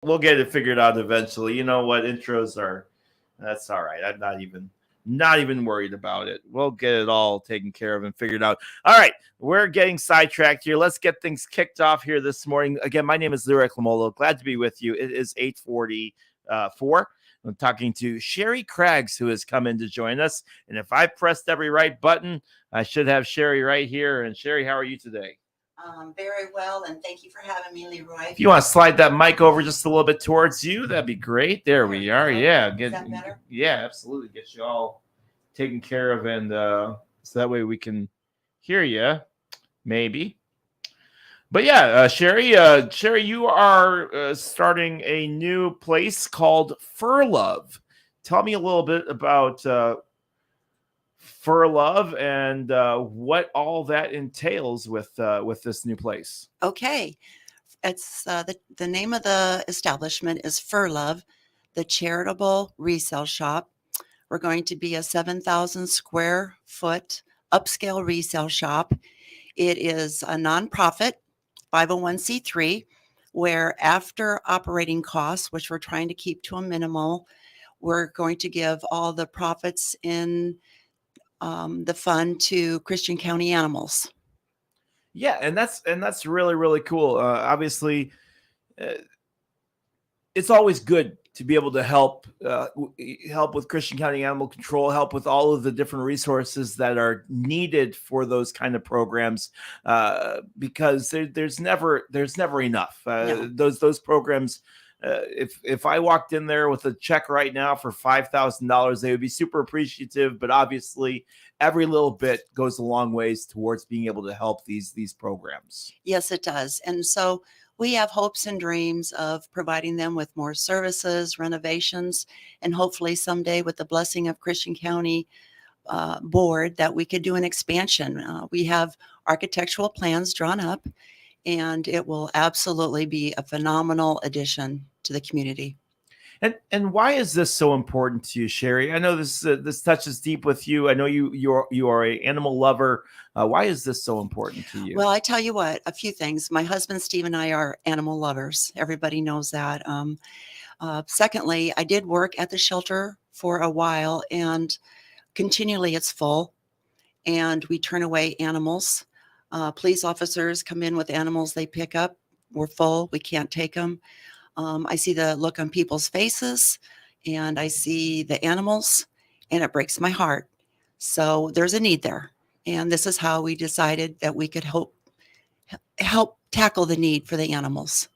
We'll get it figured out eventually. You know what? Intros are that's all right. I'm not even worried about it. We'll get it all taken care of and figured out. All right, we're getting sidetracked here. Let's get things kicked off here this morning. Again, my name is Leroy Kleimola. Glad to be with you. It is 8:44. I'm talking to Sherry Craggs, who has come in to join us. And if I pressed every right button, I should have Sherry right here. And Sherry, how are you today? Very well, and thank you for having me, Leroy. If you want to slide that mic over just a little bit towards you, that'd be great. There we are. Yeah, Is that better? Yeah, absolutely. Get you all taken care of, and so that way we can hear you, maybe. But yeah, Sherry, you are starting a new place called Fur Love. Tell me a little bit about Fur Love and what all that entails with this new place. Okay, it's the name of the establishment is Fur Love, the charitable resale shop. We're going to be a 7,000 square foot upscale resale shop. It is a nonprofit, 501c3, where after operating costs, which we're trying to keep to a minimal, we're going to give all the profits in the fund to Christian County Animals. Yeah, and that's really really cool. Uh, it's always good to be able to help with Christian County Animal Control, help with all of the different resources that are needed for those kind of programs, because there's never enough. No. Those programs. If I walked in there with a check right now for $5,000, they would be super appreciative. But obviously, every little bit goes a long ways towards being able to help these programs. Yes, it does. And so we have hopes and dreams of providing them with more services, renovations, and hopefully someday, with the blessing of Christian County Board, that we could do an expansion. We have architectural plans drawn up, and it will absolutely be a phenomenal addition to the community. And why is this so important to you, Sherry? I know this touches deep with you. I know you are a animal lover. Why is this so important to you? Well, I tell you what, a few things. My husband Steve and I are animal lovers. Everybody knows that. Secondly, I did work at the shelter for a while, and continually it's full, and we turn away animals. Police officers come in with animals they pick up. We're full. We can't take them. I see the look on people's faces, and I see the animals, and it breaks my heart. So there's a need there. And this is how we decided that we could help tackle the need for the animals.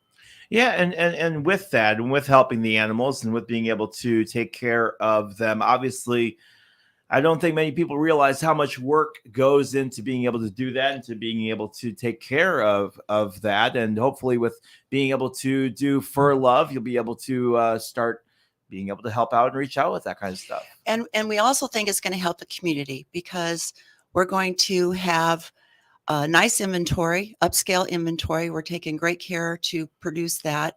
Yeah, and with that, and with helping the animals, and with being able to take care of them, obviously, I don't think many people realize how much work goes into being able to do that and to being able to take care of that. And hopefully, with being able to do Fur Love, you'll be able to start being able to help out and reach out with that kind of stuff. And we also think it's going to help the community because we're going to have a nice inventory, upscale inventory. We're taking great care to produce that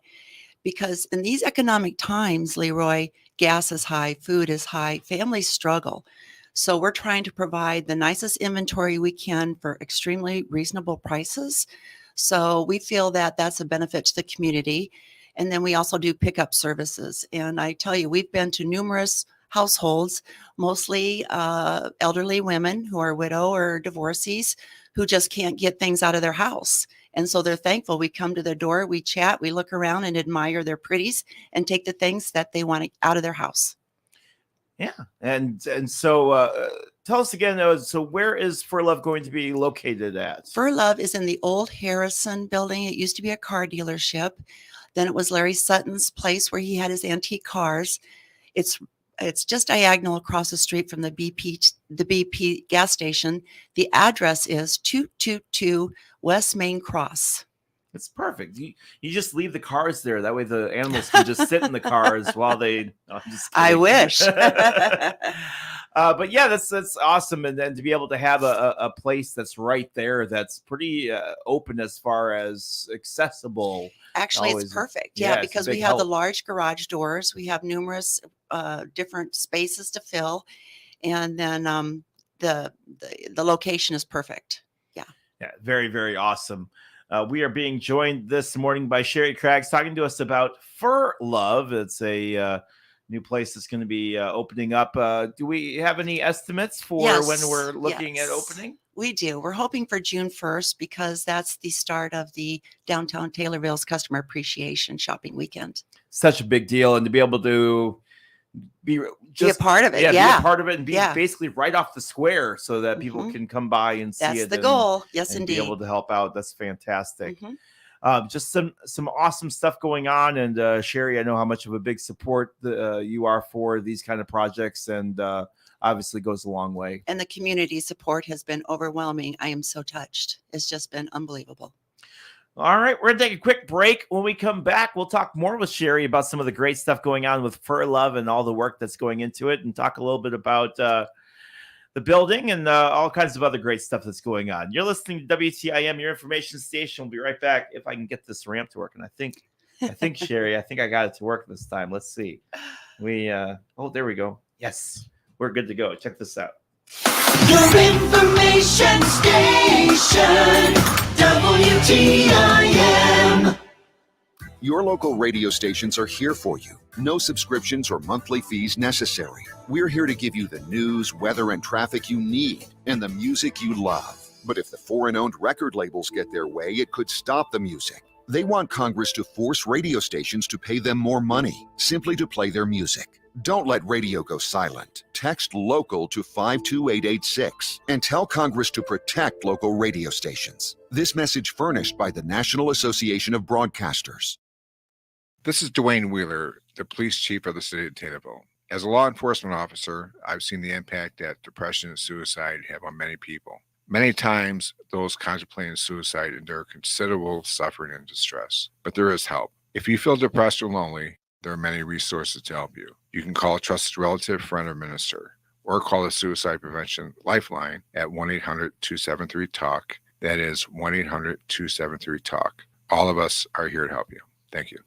because in these economic times, Leroy, gas is high, food is high, families struggle. So we're trying to provide the nicest inventory we can for extremely reasonable prices. So we feel that that's a benefit to the community. And then we also do pickup services. And I tell you, we've been to numerous households, mostly elderly women who are widow or divorcees who just can't get things out of their house. And so they're thankful. We come to their door, we chat, we look around and admire their pretties and take the things that they want out of their house. Yeah, and so tell us again. So where is Fur Love going to be located at? Fur Love is in the old Harrison building. It used to be a car dealership. Then it was Larry Sutton's place where he had his antique cars. It's just diagonal across the street from the BP gas station. The address is 222 West Main Cross. It's perfect. You just leave the cars there. That way the animals can just sit in the cars while they. No, I'm just I kidding. wish. But yeah, that's awesome, and then to be able to have a place that's right there, that's pretty open as far as accessible. Actually, Always, it's perfect. yeah, Yeah, it's a because we big have the help. large garage doors. We have numerous different spaces to fill, and then the location is perfect. Yeah. Yeah, very very awesome. We are being joined this morning by Sherry Craggs talking to us about Fur Love. It's a new place that's going to be opening up. Do we have any estimates for when we're looking at opening? We do. We're hoping for June 1st because that's the start of the Downtown Taylorville's Customer Appreciation Shopping Weekend. Such a big deal, and to be able to be a part of it. Be a part of it and be basically right off the square so that people can come by and see it. That's the goal. Yes, and indeed. Be able to help out. That's fantastic. Just some awesome stuff going on. And Sherry, I know how much of a big support you are for these kind of projects, and obviously goes a long way. And the community support has been overwhelming. I am so touched. It's just been unbelievable. All right, we're going to take a quick break. When we come back, we'll talk more with Sherry about some of the great stuff going on with Fur Love and all the work that's going into it, and talk a little bit about the building and all kinds of other great stuff that's going on. You're listening to WTIM, your information station. We'll be right back if I can get this ramp to work. And I think Sherry, I think I got it to work this time. Let's see. There we go. Yes, we're good to go. Check this out. Your information station, WTIM. Your local radio stations are here for you. No subscriptions or monthly fees necessary. We're here to give you the news, weather, and traffic you need, and the music you love. But if the foreign-owned record labels get their way, it could stop the music. They want Congress to force radio stations to pay them more money, simply to play their music. Don't let radio go silent. Text LOCAL to 52886 and tell Congress to protect local radio stations. This message furnished by the National Association of Broadcasters. This is Dwayne Wheeler, the police chief of the city of Taylorville. As a law enforcement officer, I've seen the impact that depression and suicide have on many people. Many times, those contemplating suicide endure considerable suffering and distress, but there is help. If you feel depressed or lonely, there are many resources to help you. You can call a trusted relative, friend, or minister, or call the Suicide Prevention Lifeline at 1-800-273-TALK. That is 1-800-273-TALK. All of us are here to help you. Thank you.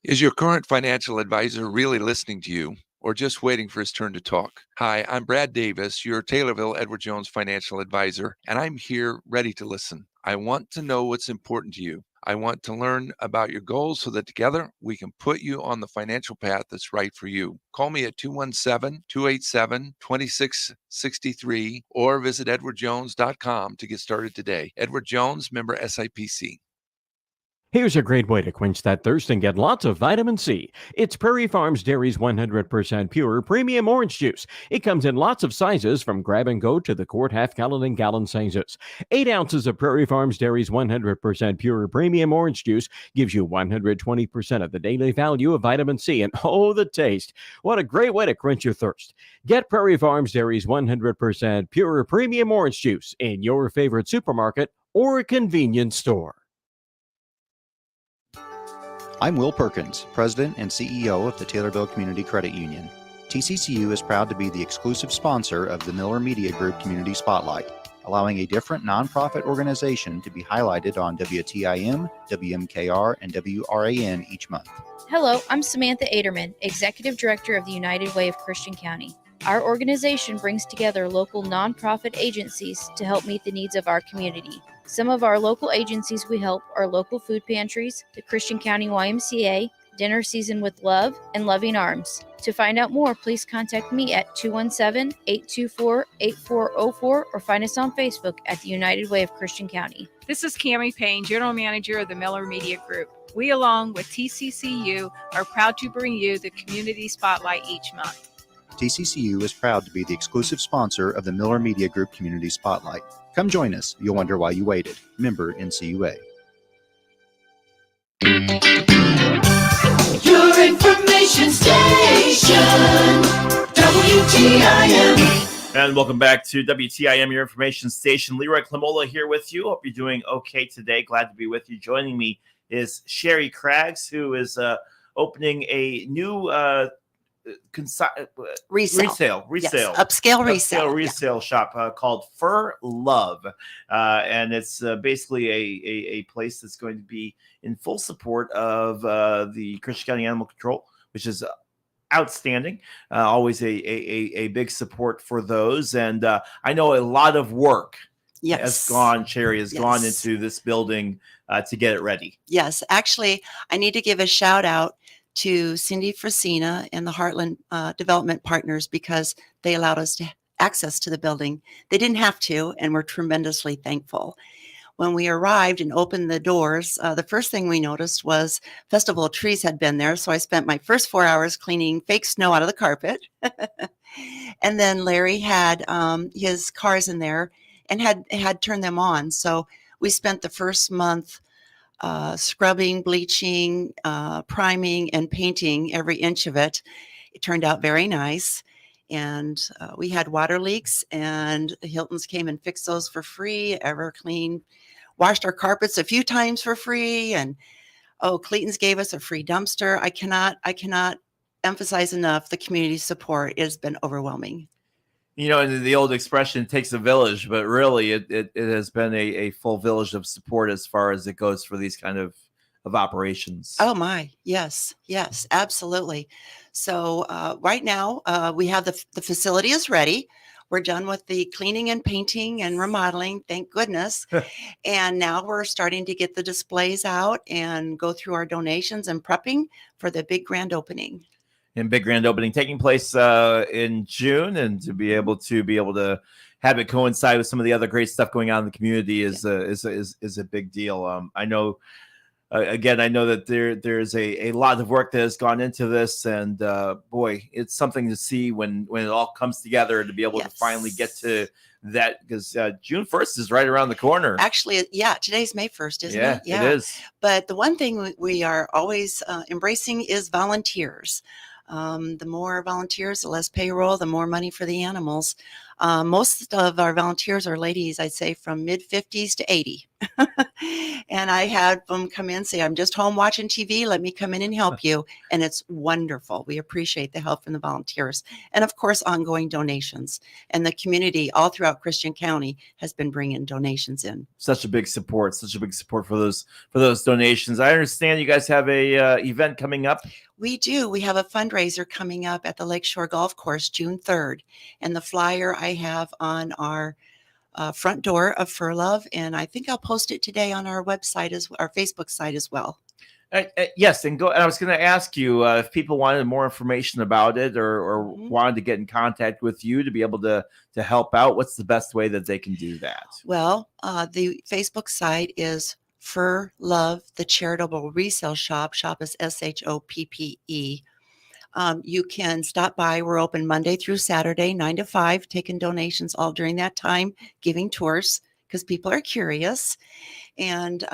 Is your current financial advisor really listening to you, or just waiting for his turn to talk? Hi, I'm Brad Davis, your Taylorville Edward Jones financial advisor, and I'm here ready to listen. I want to know what's important to you. I want to learn about your goals so that together we can put you on the financial path that's right for you. Call me at 217-287-2663 or visit edwardjones.com to get started today. Edward Jones, member SIPC. Here's a great way to quench that thirst and get lots of vitamin C. It's Prairie Farms Dairy's 100% pure premium orange juice. It comes in lots of sizes from grab and go to the quart, half-gallon, and gallon sizes. 8 ounces of Prairie Farms Dairy's 100% pure premium orange juice gives you 120% of the daily value of vitamin C. And oh, the taste. What a great way to quench your thirst. Get Prairie Farms Dairy's 100% pure premium orange juice in your favorite supermarket or convenience store. I'm Will Perkins, President and CEO of the Taylorville Community Credit Union. TCCU is proud to be the exclusive sponsor of the Miller Media Group Community Spotlight, allowing a different nonprofit organization to be highlighted on WTIM, WMKR, and WRAN each month. Hello, I'm Samantha Aderman, Executive Director of the United Way of Christian County. Our organization brings together local nonprofit agencies to help meet the needs of our community. Some of our local agencies we help are local food pantries, the Christian County YMCA, Dinner Season with Love, and Loving Arms. To find out more, please contact me at 217-824-8404 or find us on Facebook at the United Way of Christian County. This is Cammie Payne, General Manager of the Miller Media Group. We, along with TCCU, are proud to bring you the Community Spotlight each month. TCCU is proud to be the exclusive sponsor of the Miller Media Group Community Spotlight. Come join us. You'll wonder why you waited. Member NCUA. Your information station, WTIM. And welcome back to WTIM, your information station. Leroy Kleimola here with you. Hope you're doing okay today. Glad to be with you. Joining me is Sherry Craggs, who is opening a new resale, yes, upscale resale shop called Fur Love, and it's basically a place that's going to be in full support of the Christian County Animal Control, which is outstanding. Always a big support for those, and I know a lot of work Yes. Cherry has gone Yes. into this building to get it ready. Yes. Actually, I need to give a shout out to Cindy Frasina and the Heartland Development Partners because they allowed us to access to the building. They didn't have to, and we're tremendously thankful. When we arrived and opened the doors, the first thing we noticed was Festival of Trees had been there. So I spent my first 4 hours cleaning fake snow out of the carpet. And then Larry had his cars in there and had turned them on. So we spent the first month scrubbing, bleaching, priming, and painting every inch of it. It turned out very nice. And we had water leaks, and the Hiltons came and fixed those for free. Everclean washed our carpets a few times for free. And Clayton's gave us a free dumpster. I cannot emphasize enough the community support. It has been overwhelming. You know, and the old expression, it takes a village, but really it has been a full village of support as far as it goes for these kind of operations. Oh my, yes, absolutely. So right now we have the facility is ready. We're done with the cleaning and painting and remodeling, thank goodness. And now we're starting to get the displays out and go through our donations and prepping for the big grand opening. And big grand opening taking place in June, and to be able to have it coincide with some of the other great stuff going on in the community is a big deal. I know. Again, I know that there's a lot of work that has gone into this, and boy, it's something to see when it all comes together to be able to finally get to that, because June 1st is right around the corner. Actually, yeah, today's May 1st, isn't it? Yeah, it is. But the one thing we are always embracing is volunteers. The more volunteers, the less payroll, the more money for the animals. Most of our volunteers are ladies, I'd say from mid 50s to 80. And I had them come in and say, I'm just home watching TV. Let me come in and help you. And it's wonderful. We appreciate the help from the volunteers. And of course, ongoing donations. And the community all throughout Christian County has been bringing donations in. Such a big support for those donations. I understand you guys have a event coming up. We do. We have a fundraiser coming up at the Lakeshore Golf Course June 3rd. And the flyer I have on our front door of Fur Love, and I think I'll post it today on our website, our Facebook site as well. Yes, and I was going to ask you if people wanted more information about it or wanted to get in contact with you to be able to help out. What's the best way that they can do that? Well, the Facebook site is Fur Love, the charitable resale shop. Shop is SHOPPE. You can stop by. We're open Monday through Saturday, 9 to 5, taking donations all during that time, giving tours because people are curious. And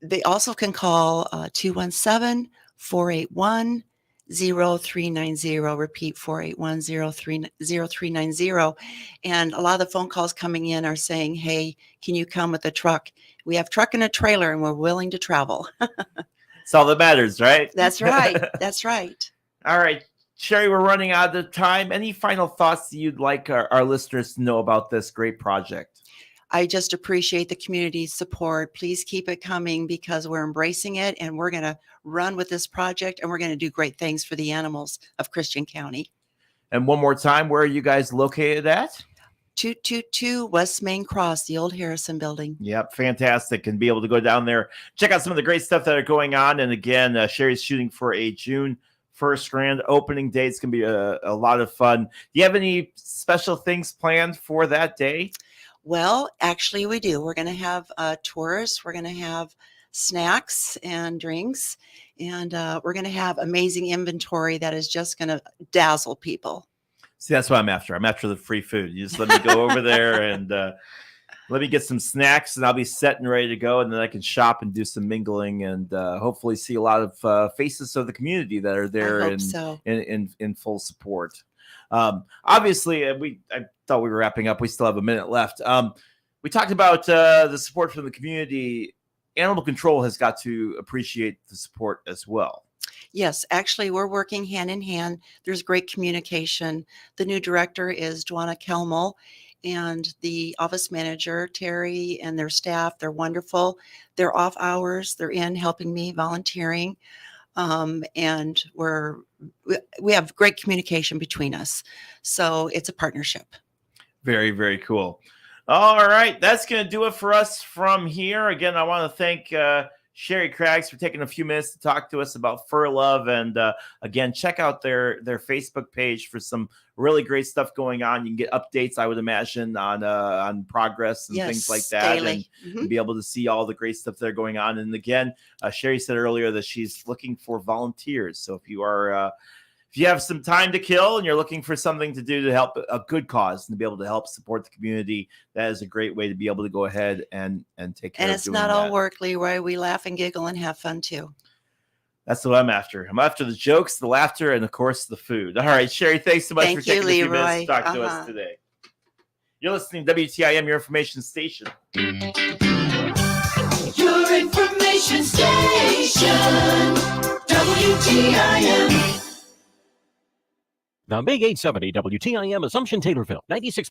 they also can call 217-481-0390. Repeat, 481-0390. And a lot of the phone calls coming in are saying, hey, can you come with a truck? We have truck and a trailer and we're willing to travel. It's all that matters, right? That's right. That's right. All right, Sherry, we're running out of time. Any final thoughts that you'd like our listeners to know about this great project? I just appreciate the community's support. Please keep it coming because we're embracing it and we're going to run with this project and we're going to do great things for the animals of Christian County. And one more time, where are you guys located at? 222 West Main Cross, the old Harrison building. Yep, fantastic. And be able to go down there, check out some of the great stuff that are going on. And again, Sherry's shooting for a June 1st grand opening day. It's going to be a lot of fun. Do you have any special things planned for that day? Well, actually, we do. We're going to have tours. We're going to have snacks and drinks. And we're going to have amazing inventory that is just going to dazzle people. See, that's what I'm after. I'm after the free food. You just let me go over there and let me get some snacks, and I'll be set and ready to go. And then I can shop and do some mingling, and hopefully see a lot of faces of the community that are there in full support. Obviously, I thought we were wrapping up. We still have a minute left. We talked about the support from the community. Animal control has got to appreciate the support as well. Yes, actually, we're working hand in hand. There's great communication. The new director is Dwana Kelmel, and the office manager, Terry, and their staff. They're wonderful. They're off hours. They're in helping me, volunteering. And we have great communication between us. So it's a partnership. Very, very cool. All right, that's going to do it for us from here. Again, I want to thank Sherry Craggs for taking a few minutes to talk to us about Fur Love. And again, check out their Facebook page for some really great stuff going on. You can get updates, I would imagine, on progress and things like that, daily. and be able to see all the great stuff that are going on. And again, Sherry said earlier that she's looking for volunteers. So if you are if you have some time to kill and you're looking for something to do to help a good cause and to be able to help support the community, that is a great way to be able to go ahead and take care And of it's doing not all that. work, Leroy. We laugh and giggle and have fun too. That's what I'm after. I'm after the jokes, the laughter, and of course the food. All right, Sherry, thanks so much Thank for taking you, a few minutes Leroy. to talk to us today. You're listening to WTIM, your information station. Your information station. WTIM. The Big 870 WTIM Assumption Taylorville, 96.